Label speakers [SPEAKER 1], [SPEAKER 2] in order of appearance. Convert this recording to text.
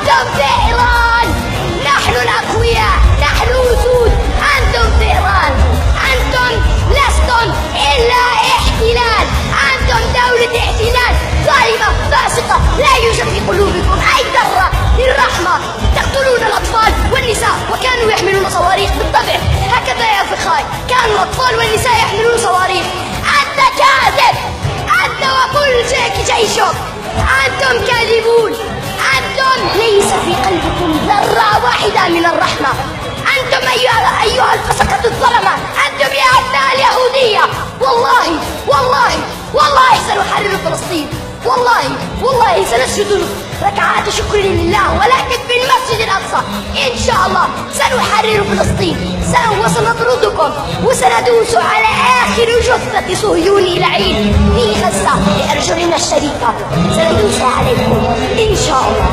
[SPEAKER 1] أنتم في إيران، نحن الأقوياء، نحن أسود، أنتم في إيران، أنتم لستم إلا احتلال، أنتم دولة احتلال ظالمة فاسقة، لا يوجد في قلوبكم أي ذرة للرحمة، تقتلون الأطفال والنساء وكانوا يحملون صواريخ. بالطبع هكذا يا أخوي، كانوا الأطفال والنساء يحملون صواريخ. أنت كاذب، أنت وكل جيشك، أنتم كاذبون، أنتم ليس في قلبكم ذرة واحدة من الرحمة، أنتم أيها الفسقة الظلمة، أنتم يا أبناء اليهودية. والله والله والله سنحرر فلسطين، والله سنسجد ركعات شكر لله، ولكن في المسجد الأقصى إن شاء الله سنحرر فلسطين، وسنطردكم وسندوس على آخر جثة صهيوني لعين في غزة بأرجلنا الشريفة، سندوس عليكم إن شاء الله.